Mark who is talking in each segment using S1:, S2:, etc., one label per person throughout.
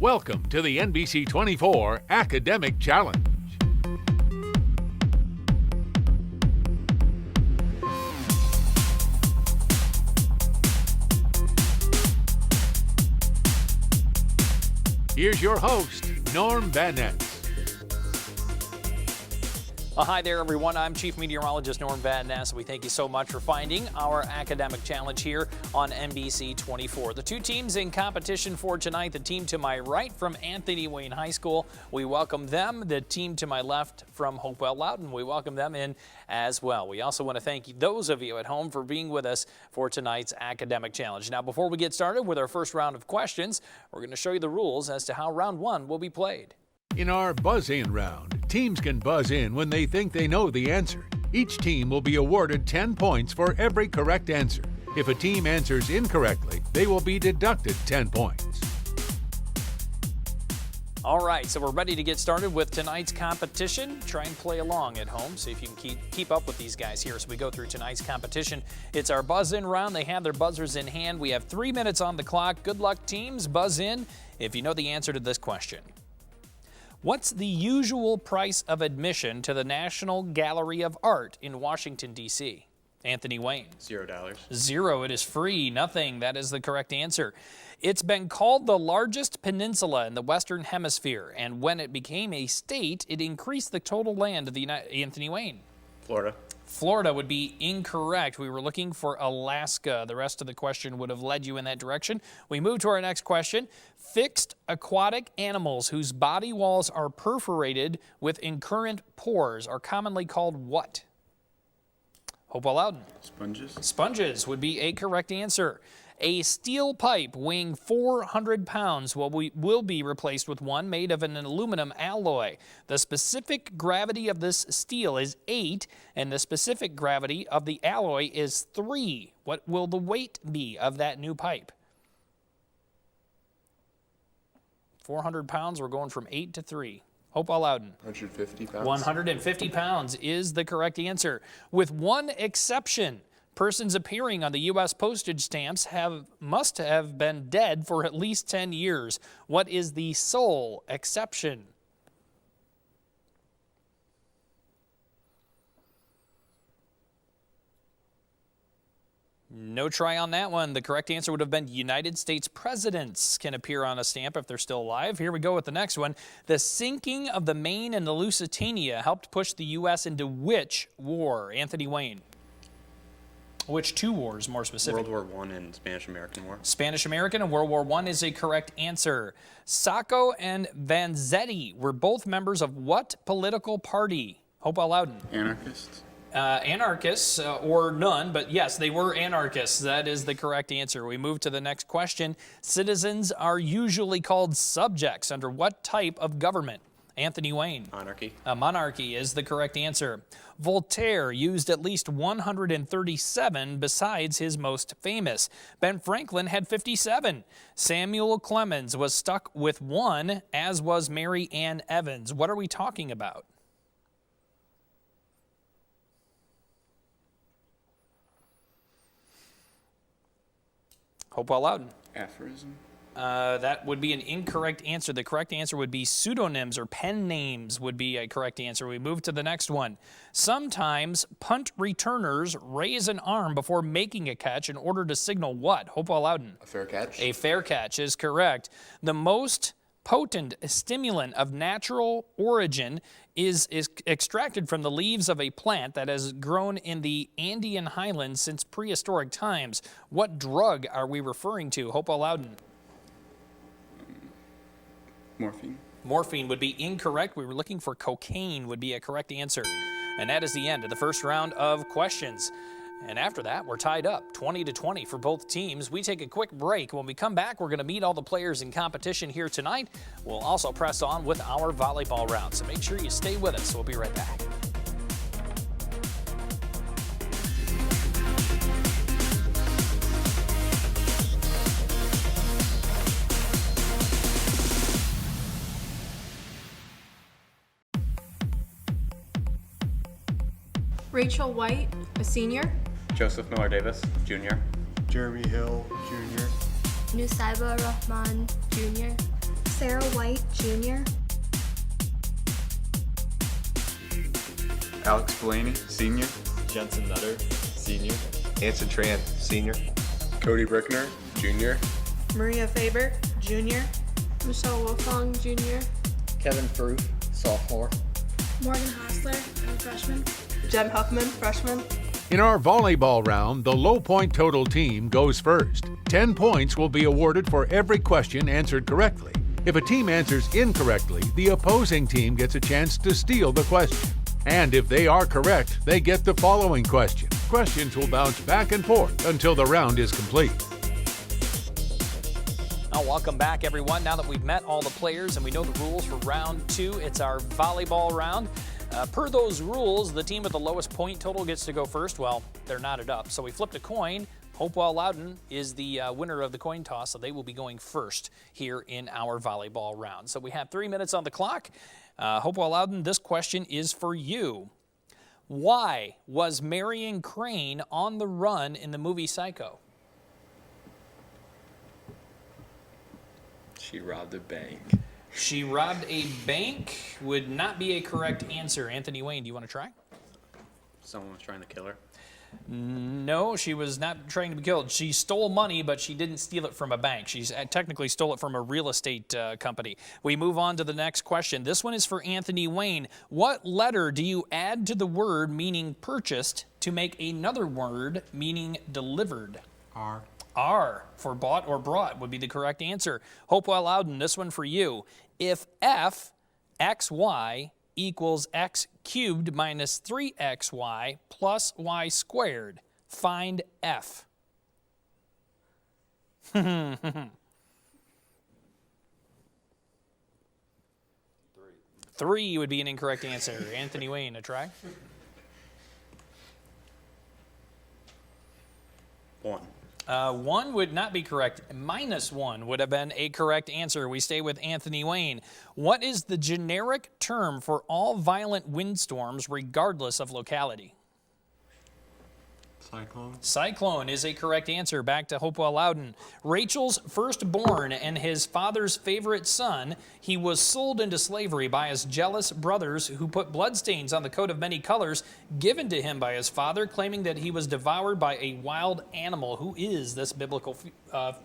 S1: Welcome to the NBC 24 Academic Challenge. Here's your host, Norm Van Ness.
S2: Hi there, everyone. I'm Chief Meteorologist Norm Van Ness. We thank you so much for finding our academic challenge here on NBC 24. The two teams in competition for tonight, the team to my right from Anthony Wayne High School, we welcome them. The team to my left from Hopewell Loudon, we welcome them in as well. We also want to thank those of you at home for being with us for tonight's academic challenge. Now, before we get started with our first round of questions, we're going to show you the rules as to how round one will be played.
S1: In our Buzzin Round, teams can buzz in when they think they know the answer. Each team will be awarded 10 points for every correct answer. If a team answers incorrectly, they will be deducted 10 points.
S2: All right, so we're ready to get started with tonight's competition. Try and play along at home, see if you can keep up with these guys here as we go through tonight's competition. It's our Buzzin Round. They have their buzzers in hand. We have 3 minutes on the clock. Good luck, teams. Buzz in if you know the answer to this question. What's the usual price of admission to the National Gallery of Art in Washington, D.C.? Anthony Wayne.
S3: $0.
S2: Zero. It is free. Nothing. That is the correct answer. It's been called the largest peninsula in the Western Hemisphere, and when it became a state, it increased the total land of the Anthony Wayne.
S3: Florida.
S2: Florida would be incorrect. We were looking for Alaska. The rest of the question would have led you in that direction. We move to our next question. Fixed aquatic animals whose body walls are perforated with incurrent pores are commonly called what? Hopewell Loudon.
S3: Sponges.
S2: Sponges would be a correct answer. A steel pipe weighing 400 pounds will be replaced with one made of an aluminum alloy. The specific gravity of this steel is 8, and the specific gravity of the alloy is 3. What will the weight be of that new pipe? 400 pounds, we're going from 8 to 3. Hopewell Loudon.
S3: 150 pounds.
S2: 150 pounds is the correct answer. With one exception. Persons appearing on the U.S. postage stamps must have been dead for at least 10 years. What is the sole exception? No try on that one. The correct answer would have been United States presidents can appear on a stamp if they're still alive. Here we go with the next one. The sinking of the Maine and the Lusitania helped push the U.S. into which war? Anthony Wayne. Which two wars, more specific?
S3: World War I and Spanish-American War.
S2: Spanish-American and World War I is a correct answer. Sacco and Vanzetti were both members of what political party? Hopewell Loudon.
S3: Anarchists.
S2: Anarchists, or none, but yes, they were anarchists. That is the correct answer. We move to the next question. Citizens are usually called subjects under what type of government? Anthony Wayne.
S3: Monarchy.
S2: Monarchy is the correct answer. Voltaire used at least 137 besides his most famous. Ben Franklin had 57. Samuel Clemens was stuck with 1, as was Mary Ann Evans. What are we talking about? Hopewell Loudon.
S3: Aphorism.
S2: That would be an incorrect answer. The correct answer would be pseudonyms or pen names would be a correct answer. We move to the next one. Sometimes punt returners raise an arm before making a catch in order to signal what? Hopewell Loudon.
S3: A fair catch.
S2: A fair catch is correct. The most potent stimulant of natural origin is extracted from the leaves of a plant that has grown in the Andean highlands since prehistoric times. What drug are we referring to? Hopewell Loudon.
S3: Morphine.
S2: Morphine would be incorrect. We were looking for cocaine would be a correct answer. And that is the end of the first round of questions. And after that, we're tied up 20-20 for both teams. We take a quick break. When we come back, we're going to meet all the players in competition here tonight. We'll also press on with our volleyball round. So make sure you stay with us. We'll be right back.
S4: Rachel White, a senior.
S3: Joseph Miller-Davis, Jr.
S5: Jeremy Hill, Jr.
S6: Nusaiba Rahman, Jr.
S5: Sarah White, Jr.
S3: Alex Blaney, Senior.
S6: Jensen Nutter, Senior.
S7: Anson Tran, Senior.
S3: Cody Brickner, Junior.
S8: Maria Faber, Jr.
S4: Michelle Wolfong, Jr.
S9: Kevin Froof, sophomore.
S5: Morgan Hostler, I'm a freshman.
S8: Jen Huffman, freshman.
S1: In our volleyball round, the low point total team goes first. 10 points will be awarded for every question answered correctly. If a team answers incorrectly, the opposing team gets a chance to steal the question. And if they are correct, they get the following question. Questions will bounce back and forth until the round is complete.
S2: Now, welcome back, everyone. Now that we've met all the players and we know the rules for round 2, it's our volleyball round. Per those rules, the team with the lowest point total gets to go first. Well, they're knotted up. So we flipped a coin. Hopewell Loudon is the winner of the coin toss, so they will be going first here in our volleyball round. So we have 3 minutes on the clock. Hopewell Loudon, this question is for you. Why was Marion Crane on the run in the movie Psycho?
S3: She robbed a bank.
S2: She robbed a bank would not be a correct answer. Anthony Wayne, do you want to try?
S3: Someone was trying to kill her.
S2: No, she was not trying to be killed. She stole money, but she didn't steal it from a bank. She technically stole it from a real estate company. We move on to the next question. This one is for Anthony Wayne. What letter do you add to the word meaning purchased to make another word meaning delivered?
S3: R.
S2: R for bought or brought would be the correct answer. Hopewell Loudon, this one for you. If f, xy, equals x cubed minus 3xy plus y squared, find f. 3 would be an incorrect answer. Anthony Wayne, a try?
S3: 1.
S2: 1 would not be correct. -1 would have been a correct answer. We stay with Anthony Wayne. What is the generic term for all violent windstorms regardless of locality?
S3: Cyclone.
S2: Cyclone is a correct answer. Back to Hopewell Loudon. Rachel's firstborn and his father's favorite son, he was sold into slavery by his jealous brothers who put bloodstains on the coat of many colors given to him by his father, claiming that he was devoured by a wild animal. Who is this biblical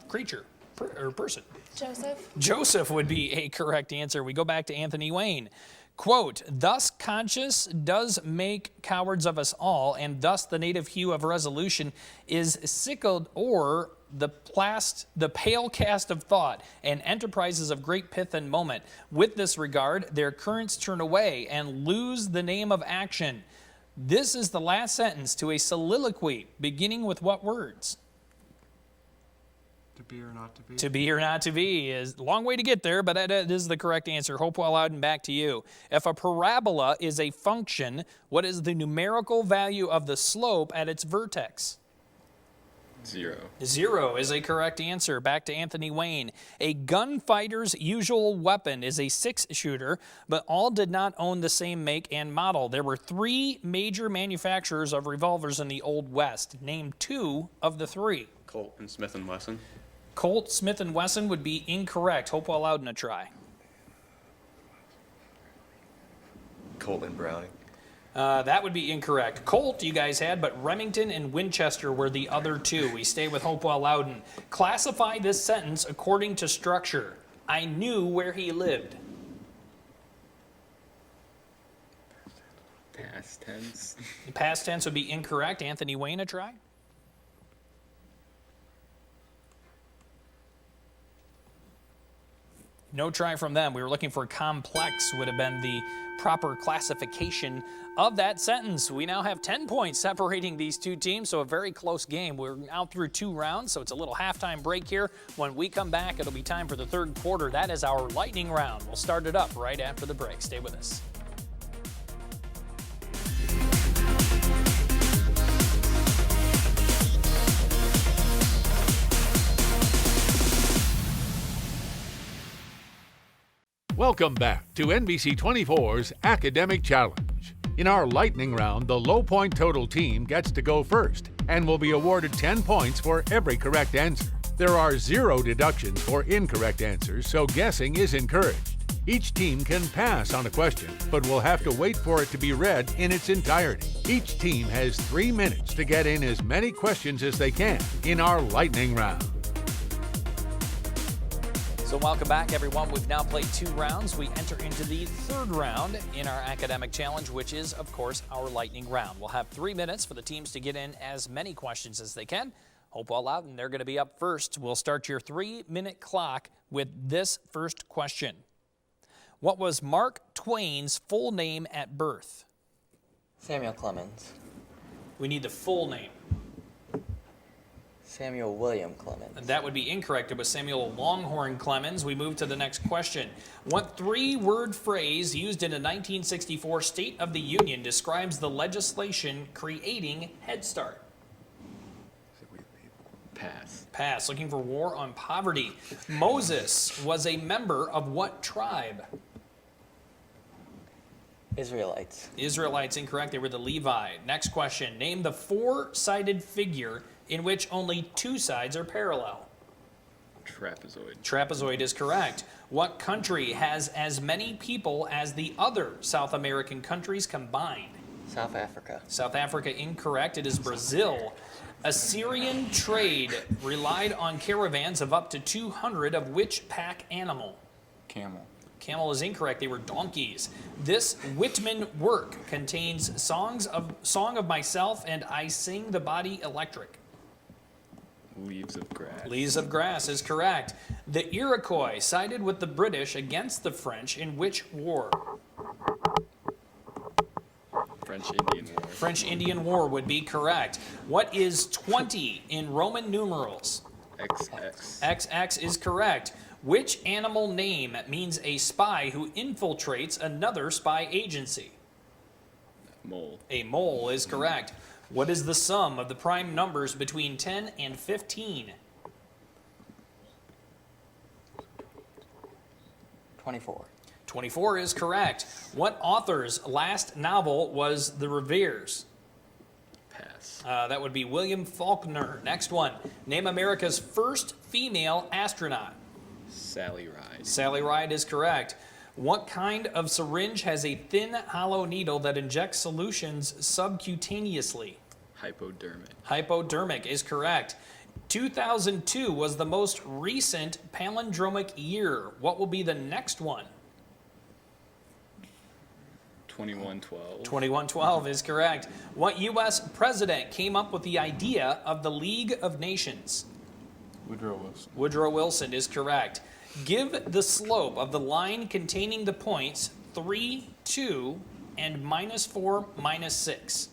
S2: creature or person?
S4: Joseph.
S2: Joseph would be a correct answer. We go back to Anthony Wayne. Quote, thus conscience does make cowards of us all, and thus the native hue of resolution is sickled o'er the pale cast of thought, and enterprises of great pith and moment. With this regard, their currents turn away and lose the name of action. This is the last sentence to a soliloquy, beginning with what words?
S3: To be or not to be.
S2: To be or not to be is a long way to get there, but that is the correct answer. Hopewell Loudon, back to you. If a parabola is a function, what is the numerical value of the slope at its vertex?
S3: 0.
S2: 0 is a correct answer. Back to Anthony Wayne. A gunfighter's usual weapon is a 6-shooter, but all did not own the same make and model. There were 3 major manufacturers of revolvers in the Old West. Name 2 of the 3.
S3: Colt and Smith & Wesson.
S2: Colt, Smith & Wesson would be incorrect. Hopewell Loudon, a try.
S7: Colt and Browning.
S2: That would be incorrect. Colt you guys had, but Remington and Winchester were the other 2. We stay with Hopewell Loudon. Classify this sentence according to structure. I knew where he lived.
S3: Past tense.
S2: The past tense would be incorrect. Anthony Wayne, a try. No try from them. We were looking for complex would have been the proper classification of that sentence. We now have 10 points separating these two teams, so a very close game. We're now through 2 rounds, so it's a little halftime break here. When we come back, it'll be time for the 3rd quarter. That is our lightning round. We'll start it up right after the break. Stay with us.
S1: Welcome back to NBC 24's Academic Challenge. In our lightning round, the low point total team gets to go first and will be awarded 10 points for every correct answer. The There are 0 deductions for incorrect answers, so guessing is encouraged. Each team can pass on a question, but will have to wait for it to be read in its entirety. Each team has 3 minutes to get in as many questions as they can in our lightning round.
S2: So welcome back, everyone. We've now played 2 rounds. We enter into the 3rd round in our academic challenge, which is, of course, our lightning round. We'll have 3 minutes for the teams to get in as many questions as they can. Hopewell Loudon, they're going to be up first. We'll start your 3-minute clock with this first question. What was Mark Twain's full name at birth?
S9: Samuel Clemens.
S2: We need the full name.
S9: Samuel William Clemens.
S2: And that would be incorrect. It was Samuel Longhorn Clemens. We move to the next question. What 3-word phrase used in a 1964 State of the Union describes the legislation creating Head Start?
S3: Pass.
S2: Pass. Looking for war on poverty. Moses was a member of what tribe?
S9: Israelites.
S2: Israelites, incorrect. They were the Levi. Next question. Name the 4-sided figure in which only 2 sides are parallel.
S3: Trapezoid.
S2: Trapezoid is correct. What country has as many people as the other South American countries combined?
S9: South Africa.
S2: South Africa, incorrect. It is Brazil. Assyrian trade relied on caravans of up to 200 of which pack animal?
S3: Camel.
S2: Camel is incorrect. They were donkeys. This Whitman work contains Song of Myself and I Sing the Body Electric.
S3: Leaves of grass.
S2: Leaves of Grass is correct. The Iroquois sided with the British against the French in which war?
S3: French-Indian War.
S2: French-Indian War would be correct. What is 20 in Roman numerals?
S3: XX.
S2: XX is correct. Which animal name means a spy who infiltrates another spy agency?
S3: Mole.
S2: A mole is correct. What is the sum of the prime numbers between 10 and 15?
S9: 24.
S2: 24 is correct. What author's last novel was The Reveres?
S3: Pass.
S2: That would be William Faulkner. Next one. Name America's first female astronaut.
S3: Sally Ride.
S2: Sally Ride is correct. What kind of syringe has a thin, hollow needle that injects solutions subcutaneously?
S3: Hypodermic.
S2: Hypodermic is correct. 2002 was the most recent palindromic year. What will be the next one?
S3: 2112.
S2: 2112 is correct. What U.S. president came up with the idea of the League of Nations?
S3: Woodrow Wilson.
S2: Woodrow Wilson is correct. Give the slope of the line containing the points 3, 2, and -4, -6.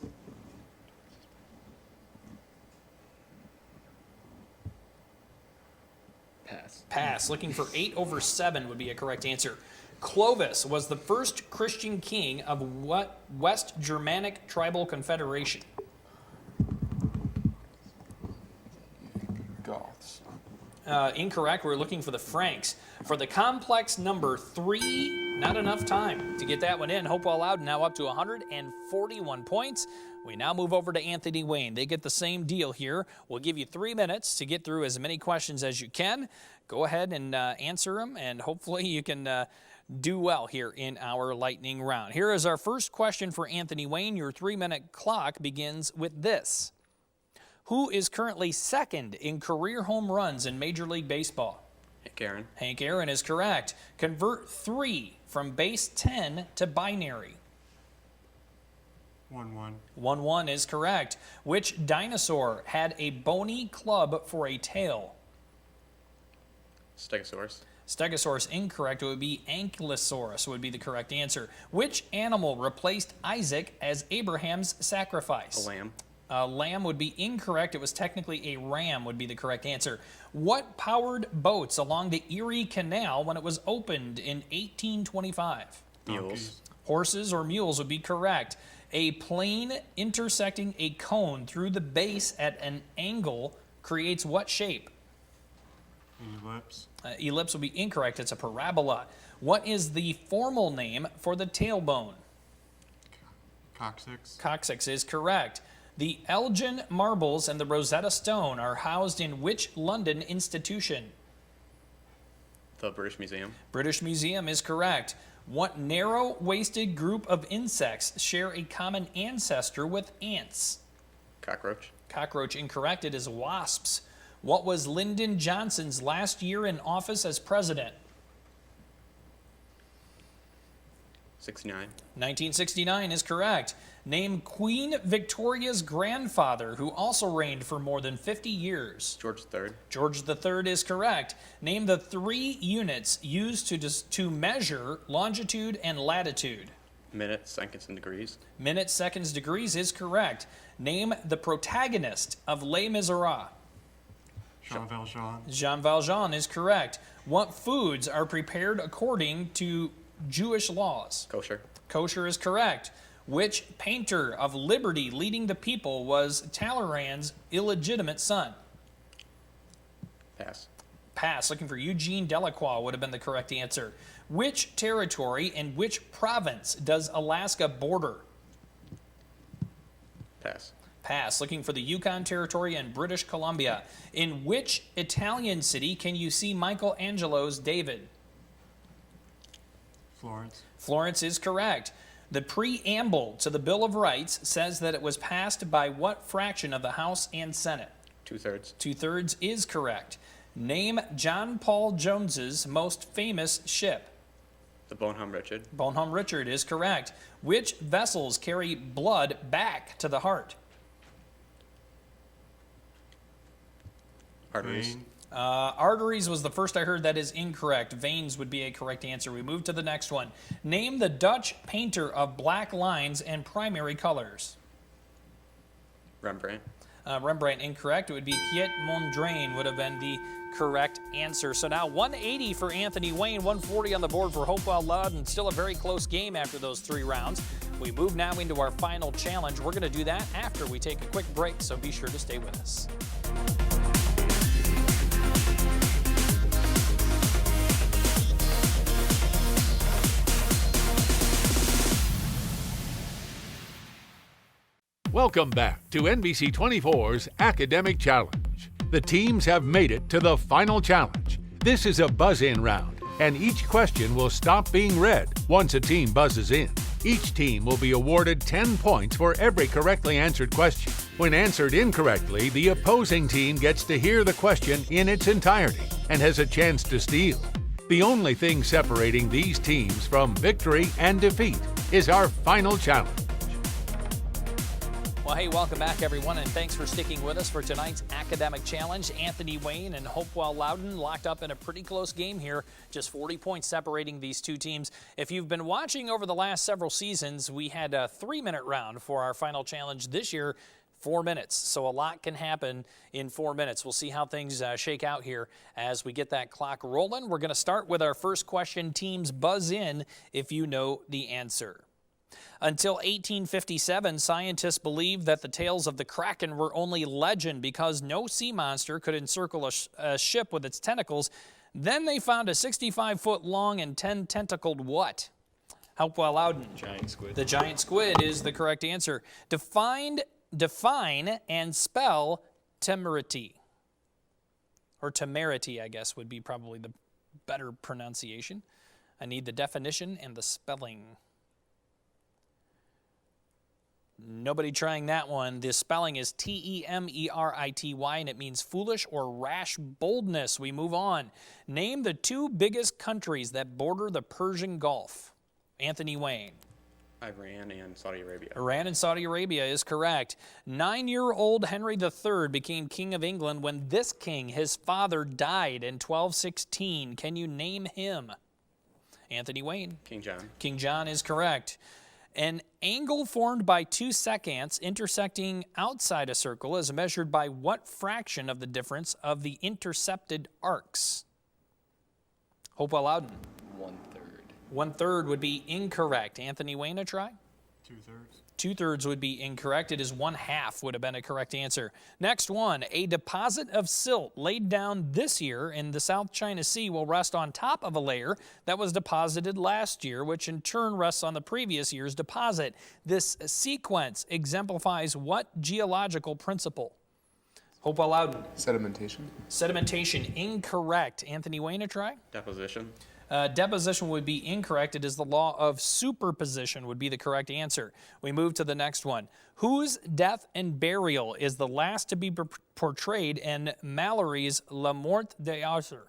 S3: Pass.
S2: Pass. Looking for 8/7 would be a correct answer. Clovis was the first Christian king of what West Germanic tribal confederation?
S3: Goths.
S2: Incorrect. We're looking for the Franks. For the complex number 3, not enough time to get that one in. Hopewell Loudon now up to 141 points. We now move over to Anthony Wayne. They get the same deal here. We'll give you 3 minutes to get through as many questions as you can. Go ahead and answer them, and hopefully you can do well here in our lightning round. Here is our first question for Anthony Wayne. Your 3-minute clock begins with this. Who is currently second in career home runs in Major League Baseball?
S3: Hank Aaron.
S2: Hank Aaron is correct. Convert 3 from base 10 to binary.
S3: 1-1.
S2: 1-1 is correct. Which dinosaur had a bony club for a tail?
S3: Stegosaurus.
S2: Stegosaurus incorrect. It would be Ankylosaurus would be the correct answer. Which animal replaced Isaac as Abraham's sacrifice?
S3: A lamb.
S2: Lamb would be incorrect. It was technically a ram would be the correct answer. What powered boats along the Erie Canal when it was opened in 1825?
S3: Mules.
S2: Horses or mules would be correct. A plane intersecting a cone through the base at an angle creates what shape?
S3: Ellipse.
S2: Ellipse would be incorrect. It's a parabola. What is the formal name for the tailbone?
S3: Coccyx.
S2: Coccyx is correct. The Elgin marbles and the Rosetta Stone are housed in which London institution?
S3: The British Museum.
S2: British Museum is correct. What narrow-waisted group of insects share a common ancestor with ants?
S3: Cockroach.
S2: Cockroach incorrect. It is wasps. What was Lyndon Johnson's last year in office as president?
S3: 69.
S2: 1969 is correct. Name Queen Victoria's grandfather, who also reigned for more than 50 years.
S3: George III.
S2: George III is correct. Name the 3 units used to measure longitude and latitude.
S3: Minutes, seconds, and degrees.
S2: Minutes, seconds, degrees is correct. Name the protagonist of Les Miserables.
S3: Jean Valjean.
S2: Jean Valjean is correct. What foods are prepared according to Jewish laws?
S3: Kosher.
S2: Kosher is correct. Which painter of liberty leading the people was Talleyrand's illegitimate son?
S3: Pass.
S2: Pass. Looking for Eugene Delacroix would have been the correct answer. Which territory and which province does Alaska border?
S3: Pass.
S2: Pass. Looking for the Yukon Territory and British Columbia. In which Italian city can you see Michelangelo's David?
S3: Florence.
S2: Florence is correct. The preamble to the Bill of Rights says that it was passed by what fraction of the House and Senate?
S3: 2/3.
S2: 2/3 is correct. Name John Paul Jones's most famous ship.
S3: The Bonhomme Richard.
S2: Bonhomme Richard is correct. Which vessels carry blood back to the heart?
S3: Arteries.
S2: Arteries was the first I heard. That is incorrect. Veins would be a correct answer. We move to the next one. Name the Dutch painter of black lines and primary colors.
S3: Rembrandt.
S2: Rembrandt incorrect. It would be Piet Mondrian would have been the correct answer. So now 180 for Anthony Wayne, 140 on the board for Hopewell Loudon. Still a very close game after those 3 rounds. We move now into our final challenge. We're going to do that after we take a quick break, so be sure to stay with us.
S1: Welcome back to NBC 24's Academic Challenge. The teams have made it to the final challenge. This is a buzz-in round, and each question will stop being read once a team buzzes in. Each team will be awarded 10 points for every correctly answered question. When answered incorrectly, the opposing team gets to hear the question in its entirety and has a chance to steal. The only thing separating these teams from victory and defeat is our final challenge.
S2: Well, hey, welcome back, everyone, and thanks for sticking with us for tonight's academic challenge. Anthony Wayne and Hopewell Loudon locked up in a pretty close game here, just 40 points separating these two teams. If you've been watching over the last several seasons, we had a 3-minute round for our final challenge. This year, 4 minutes, so a lot can happen in 4 minutes. We'll see how things shake out here as we get that clock rolling. We're going to start with our first question. Teams buzz in if you know the answer. Until 1857, scientists believed that the tales of the Kraken were only legend because no sea monster could encircle a ship with its tentacles. Then they found a 65-foot long and 10-tentacled what? Hopewell Loudon.
S6: Giant squid.
S2: The giant squid is the correct answer. Define and spell temerity. Or temerity, I guess, would be probably the better pronunciation. I need the definition and the spelling. Nobody trying that one. The spelling is Temerity, and it means foolish or rash boldness. We move on. Name the 2 biggest countries that border the Persian Gulf. Anthony Wayne.
S3: Iran and Saudi Arabia.
S2: Iran and Saudi Arabia is correct. 9-year-old Henry III became King of England when this king, his father, died in 1216. Can you name him? Anthony Wayne.
S3: King John.
S2: King John is correct. An angle formed by 2 seconds intersecting outside a circle is measured by what fraction of the difference of the intercepted arcs? Hopewell Loudon.
S6: 1/3.
S2: 1/3 would be incorrect. Anthony Wayne, a try?
S3: 2/3.
S2: 2/3 would be incorrect. It is 1/2 would have been a correct answer. Next one, a deposit of silt laid down this year in the South China Sea will rest on top of a layer that was deposited last year, which in turn rests on the previous year's deposit. This sequence exemplifies what geological principle? Hopewell Loudon.
S10: Sedimentation.
S2: Sedimentation, incorrect. Anthony Wayne, a try?
S3: Deposition.
S2: Deposition would be incorrect. It is the law of superposition would be the correct answer. We move to the next one. Whose death and burial is the last to be portrayed in Mallory's La Mort d'Arthur?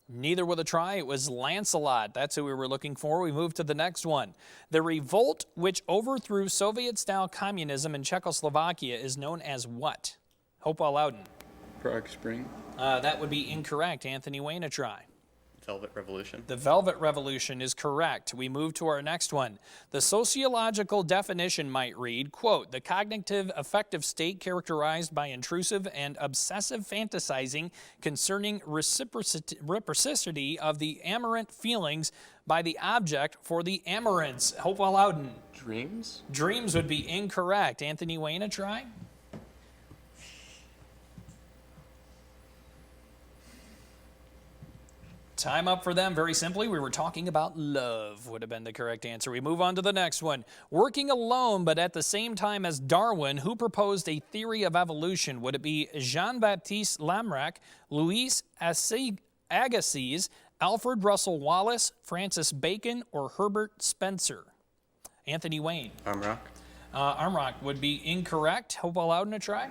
S2: Neither with a try. It was Lancelot. That's who we were looking for. We move to the next one. The revolt which overthrew Soviet-style communism in Czechoslovakia is known as what? Hopewell Loudon.
S3: Prague Spring.
S2: That would be incorrect. Anthony Wayne, a try.
S3: Velvet Revolution.
S2: The Velvet Revolution is correct. We move to our next one. The sociological definition might read, quote, the cognitive affective state characterized by intrusive and obsessive fantasizing concerning reciprocity of the amorant feelings by the object for the amorants. Hopewell Loudon.
S10: Dreams?
S2: Dreams would be incorrect. Anthony Wayne, a try? Time up for them. Very simply, we were talking about love would have been the correct answer. We move on to the next one. Working alone, but at the same time as Darwin, who proposed a theory of evolution? Would it be Jean-Baptiste Lamarck, Louis Agassiz, Alfred Russel Wallace, Francis Bacon, or Herbert Spencer? Anthony Wayne.
S3: Armrock.
S2: Armrock would be incorrect. Hopewell Loudon, a try?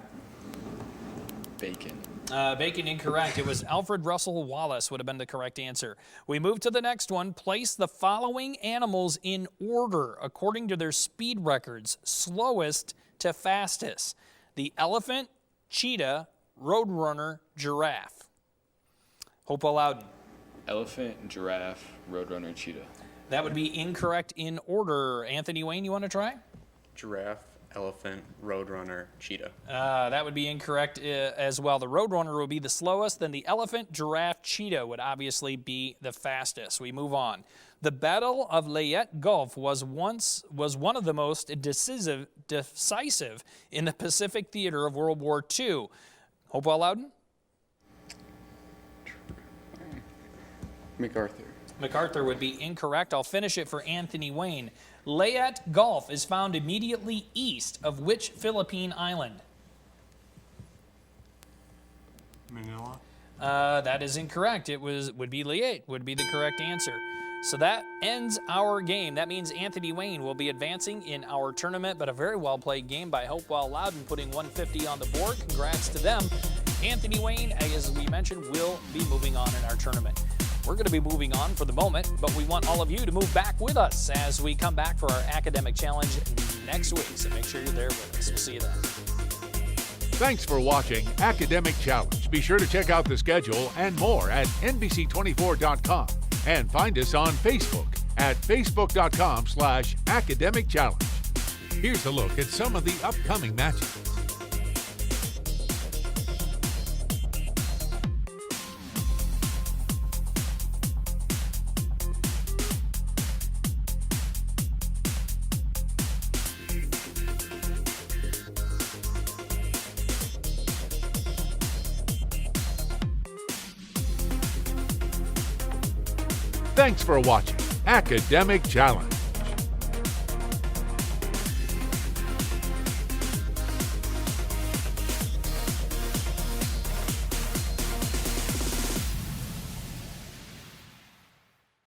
S10: Bacon.
S2: Bacon, incorrect. It was Alfred Russel Wallace would have been the correct answer. We move to the next one. Place the following animals in order according to their speed records, slowest to fastest. The elephant, cheetah, roadrunner, giraffe. Hopewell Loudon.
S10: Elephant, giraffe, roadrunner, cheetah.
S2: That would be incorrect in order. Anthony Wayne, you want to try?
S3: Giraffe, elephant, roadrunner, cheetah.
S2: That would be incorrect as well. The roadrunner would be the slowest, then the elephant, giraffe, cheetah would obviously be the fastest. We move on. The Battle of Leyte Gulf was one of the most decisive in the Pacific theater of World War II. Hopewell Loudon?
S3: MacArthur.
S2: MacArthur would be incorrect. I'll finish it for Anthony Wayne. Leyte Gulf is found immediately east of which Philippine island?
S3: Manila.
S2: That is incorrect. It would be Leyte would be the correct answer. So that ends our game. That means Anthony Wayne will be advancing in our tournament, but a very well-played game by Hopewell Loudon, putting 150 on the board. Congrats to them. Anthony Wayne, as we mentioned, will be moving on in our tournament. We're going to be moving on for the moment, but we want all of you to move back with us as we come back for our academic challenge next week. So make sure you're there with us. We'll see you then.
S1: Thanks for watching Academic Challenge. Be sure to check out the schedule and more at NBC24.com and find us on Facebook at facebook.com/Academic Challenge. Here's a look at some of the upcoming matches. Thanks for watching Academic Challenge.